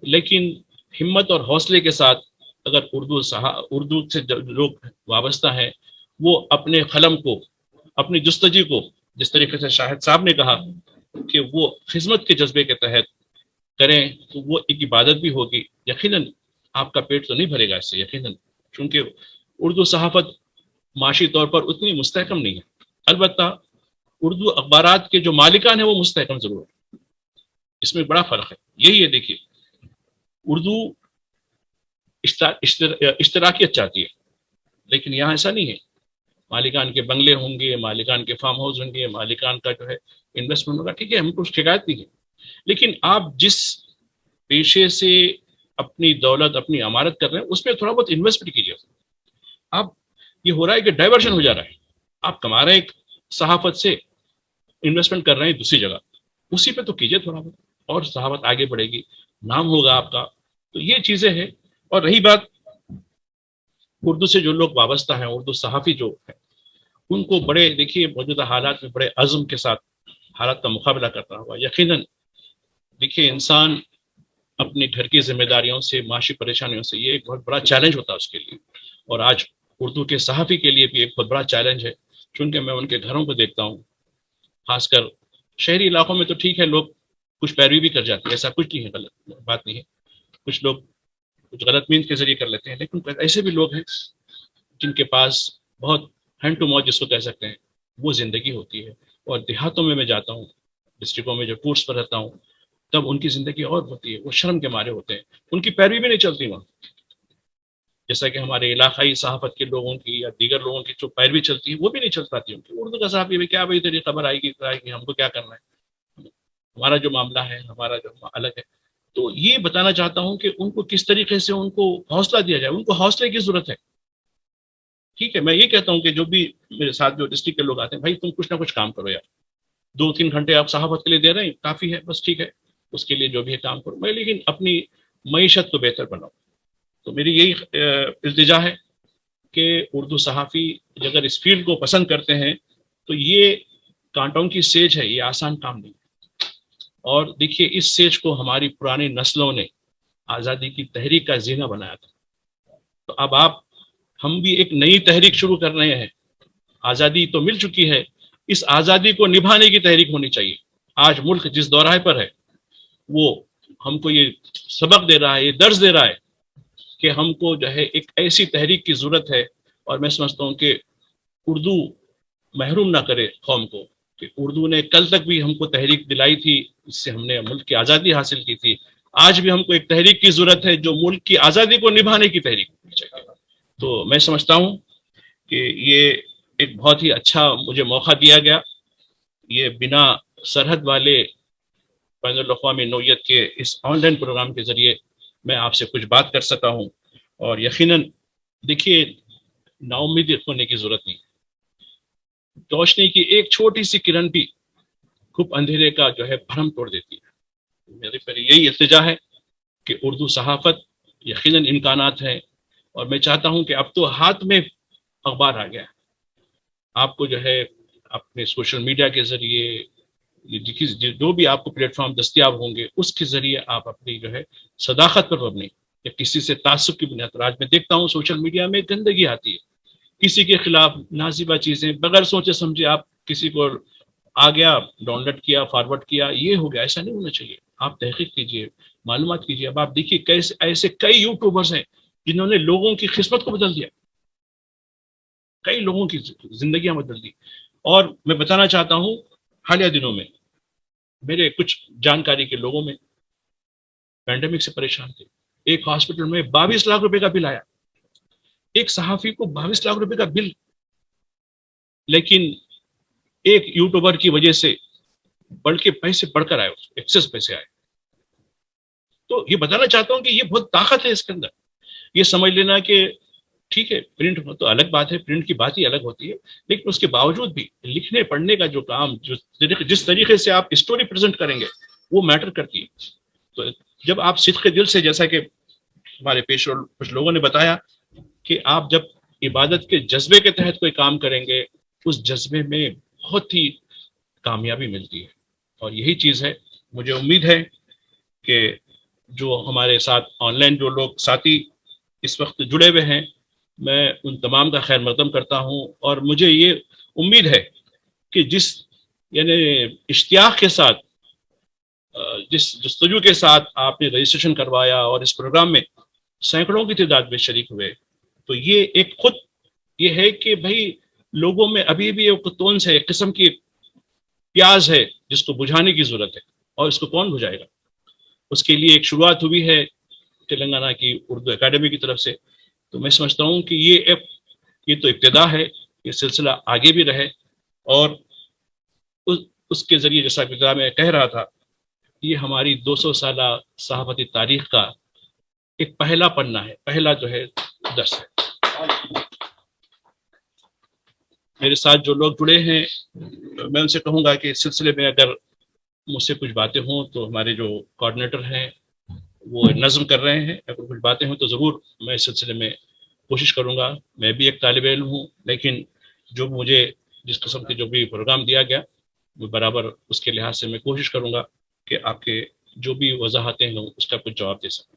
لیکن ہمت اور حوصلے کے ساتھ اگر اردو سے لوگ وابستہ ہیں, وہ اپنے قلم کو, اپنی جستجی کو, جس طریقے سے شاہد صاحب نے کہا کہ وہ خدمت کے جذبے کے تحت کریں, تو وہ ایک عبادت بھی ہوگی. یقیناً آپ کا پیٹ تو نہیں بھرے گا اس سے, یقیناً, کیونکہ اردو صحافت معاشی طور پر اتنی مستحکم نہیں ہے. البتہ اردو اخبارات کے جو مالکان ہیں وہ مستحکم ضرور ہے, اس میں بڑا فرق ہے. یہی ہے, دیکھیے اردو اشتراکیت چاہتی ہے, لیکن یہاں ایسا نہیں ہے. مالکان کے بنگلے ہوں گے, مالکان کے فارم ہاؤس ہوں گے, مالکان کا جو ہے انویسٹمنٹ ہوگا, ٹھیک ہے, ہم کو شکایت نہیں ہے. لیکن آپ جس پیشے سے اپنی دولت, اپنی امارت کر رہے ہیں, اس میں تھوڑا بہت انویسٹمنٹ کیجیے. آپ یہ ہو رہا ہے کہ ڈائیورشن ہو جا رہا ہے, آپ کما رہے ہیں ایک صحافت سے, انویسٹمنٹ کر رہے ہیں دوسری جگہ, اسی پہ تو کیجیے تھوڑا بہت, اور صحافت آگے بڑھے گی, نام ہوگا آپ کا. تو یہ چیزیں ہیں. اور رہی بات اردو سے جو لوگ وابستہ ہیں, اردو صحافی جو ہیں, ان کو بڑے, دیکھیے موجودہ حالات میں بڑے عزم کے ساتھ حالات کا مقابلہ کرنا ہوگا. یقیناً دیکھیے انسان اپنی گھر کی ذمہ داریوں سے, معاشی پریشانیوں سے, یہ ایک بہت بڑا چیلنج ہوتا ہے اس کے لیے. اور آج اردو کے صحافی کے لیے بھی ایک بہت بڑا چیلنج ہے, چونکہ میں ان کے گھروں کو دیکھتا ہوں, خاص کر شہری علاقوں میں. تو ٹھیک ہے, لوگ کچھ پیروی بھی کر جاتے ہیں, ایسا کچھ نہیں ہے, غلط بات نہیں ہے, کچھ لوگ کچھ غلط مینس کے ذریعے کر لیتے ہیں, لیکن ایسے بھی لوگ ہیں جن کے پاس بہت ہینڈ ٹو ماؤتھ جس کو کہہ سکتے ہیں وہ زندگی ہوتی ہے. اور دیہاتوں میں جاتا ہوں, ڈسٹرکوں میں جو ٹورس پر رہتا ہوں, تب ان کی زندگی اور ہوتی ہے, وہ شرم کے مارے ہوتے ہیں, ان کی پیروی بھی نہیں چلتی وہاں. جیسا کہ ہمارے علاقائی صحافت کے لوگوں کی یا دیگر لوگوں کی جو پیروی چلتی ہے وہ بھی نہیں چل پاتی ان کی. اردو کا صحافی بھی کیا بھائی تیری خبر آئے گی, ہم کو کیا کرنا ہے, ہمارا جو معاملہ ہے, ہمارا جو الگ ہے. تو یہ بتانا چاہتا ہوں کہ ان کو کس طریقے سے ان کو حوصلہ دیا جائے. ان کو حوصلے کی ضرورت ہے. ٹھیک ہے, میں یہ کہتا ہوں کہ جو بھی میرے ساتھ جو ڈسٹرکٹ کے لوگ آتے ہیں, بھائی تم کچھ نہ کچھ کام کرو یار, 2-3 گھنٹے آپ صحافت کے لیے دے رہے ہیں, کافی ہے, بس ٹھیک ہے, اس کے لیے جو بھی ہے کام کرو, میں لیکن اپنی معیشت کو بہتر بناؤ. تو میری یہی التجا ہے کہ اردو صحافی اگر اس فیلڈ کو پسند کرتے ہیں تو یہ کانٹوں کی سیج ہے, یہ آسان کام نہیں. اور دیکھیے اس سیج کو ہماری پرانی نسلوں نے آزادی کی تحریک کا زینہ بنایا تھا. تو اب ہم بھی ایک نئی تحریک شروع کر رہے ہیں. آزادی تو مل چکی ہے, اس آزادی کو نبھانے کی تحریک ہونی چاہیے. آج ملک جس دورہ پر ہے وہ ہم کو یہ سبق دے رہا ہے, یہ درس دے رہا ہے کہ ہم کو جو ہے ایک ایسی تحریک کی ضرورت ہے. اور میں سمجھتا ہوں کہ اردو محروم نہ کرے قوم کو, کہ اردو نے کل تک بھی ہم کو تحریک دلائی تھی، اس سے ہم نے ملک کی آزادی حاصل کی تھی، آج بھی ہم کو ایک تحریک کی ضرورت ہے جو ملک کی آزادی کو نبھانے کی تحریک ہونی چاہیے۔ تو میں سمجھتا ہوں کہ یہ ایک بہت ہی اچھا مجھے موقع دیا گیا، یہ بنا سرحد والے بین الاقوامی نوعیت کے اس آن لائن پروگرام کے ذریعے میں آپ سے کچھ بات کر سکا ہوں۔ اور یقیناً دیکھیے، نا امید ہونے کی ضرورت نہیں، روشنی کی ایک چھوٹی سی کرن بھی خوب اندھیرے کا جو ہے بھرم توڑ دیتی ہے۔ میری پر یہی التجا ہے کہ اردو صحافت یقیناً امکانات ہیں، اور میں چاہتا ہوں کہ اب تو ہاتھ میں اخبار آ گیا، آپ کو جو ہے اپنے سوشل میڈیا کے ذریعے جو بھی آپ کو پلیٹ فارم دستیاب ہوں گے اس کے ذریعے آپ اپنی جو ہے صداقت پر مبنی یا کسی سے تعصب کی بنیاد پر، آج میں دیکھتا ہوں سوشل میڈیا میں گندگی آتی ہے، کسی کے خلاف نازیبا چیزیں بغیر سوچے سمجھے آپ کسی کو آ گیا ڈاؤن لوڈ کیا، فارورڈ کیا، یہ ہو گیا، ایسا نہیں ہونا چاہیے۔ آپ تحقیق کیجئے، معلومات کیجئے۔ اب آپ دیکھیے کیسے ایسے کئی یوٹیوبرز ہیں جنہوں نے لوگوں کی قسمت کو بدل دیا، کئی لوگوں کی زندگیاں بدل دی۔ اور میں بتانا چاہتا ہوں حالیہ دنوں میں میرے کچھ جانکاری کے لوگوں میں پینڈیمک سے پریشان تھے، ایک ہاسپٹل میں 22 لاکھ روپے کا بل آیا، ایک صحافی کو 22 لاکھ روپے کا بل، لیکن ایک یوٹیوبر کی وجہ سے بلکہ پیسے بڑھ کر آئے، ایکسس پیسے آئے۔ تو یہ بتانا چاہتا ہوں کہ یہ بہت طاقت ہے اس کے اندر۔ یہ سمجھ لینا کہ ٹھیک ہے پرنٹ تو الگ بات ہے، پرنٹ کی بات ہی الگ ہوتی ہے، لیکن اس کے باوجود بھی لکھنے پڑھنے کا جو کام، جس طریقے سے آپ اسٹوری پریزنٹ کریں گے وہ میٹر کرتی ہے۔ تو جب آپ صدق دل سے، جیسا کہ ہمارے پیش کچھ لوگوں نے بتایا کہ آپ جب عبادت کے جذبے کے تحت کوئی کام کریں گے اس جذبے میں بہت ہی کامیابی ملتی ہے، اور یہی چیز ہے۔ مجھے امید ہے کہ جو ہمارے ساتھ آن لائن جو لوگ ساتھی اس وقت جڑے ہوئے ہیں، میں ان تمام کا خیر مقدم کرتا ہوں، اور مجھے یہ امید ہے کہ جس یعنی اشتیاق کے ساتھ، جس جستجو کے ساتھ آپ نے رجسٹریشن کروایا اور اس پروگرام میں سینکڑوں کی تعداد میں شریک ہوئے، تو یہ ایک خود یہ ہے کہ بھائی لوگوں میں ابھی بھی ایک تون سے ایک قسم کی پیاز ہے جس کو بجھانے کی ضرورت ہے، اور اس کو کون بجھائے گا؟ اس کے لیے ایک شروعات ہوئی ہے تلنگانہ کی اردو اکیڈمی کی طرف سے۔ تو میں سمجھتا ہوں کہ یہ تو ابتدا ہے، یہ سلسلہ آگے بھی رہے، اور اس کے ذریعے جیسا ابتدا میں کہہ رہا تھا، یہ ہماری 200 سالہ صحافتی تاریخ کا ایک پہلا پنہ ہے، پہلا جو ہے درس ہے۔ میرے ساتھ جو لوگ جڑے ہیں میں ان سے کہوں گا کہ اس سلسلے میں اگر مجھ سے کچھ باتیں ہوں تو ہمارے جو کوآرڈینیٹر ہیں وہ نظم کر رہے ہیں، اگر کچھ باتیں ہوں تو ضرور میں اس سلسلے میں کوشش کروں گا۔ میں بھی ایک طالب علم ہوں، لیکن جو مجھے جس قسم کے جو بھی پروگرام دیا گیا وہ برابر اس کے لحاظ سے میں کوشش کروں گا کہ آپ کے جو بھی وضاحتیں ہوں اس کا کچھ جواب دے سکوں۔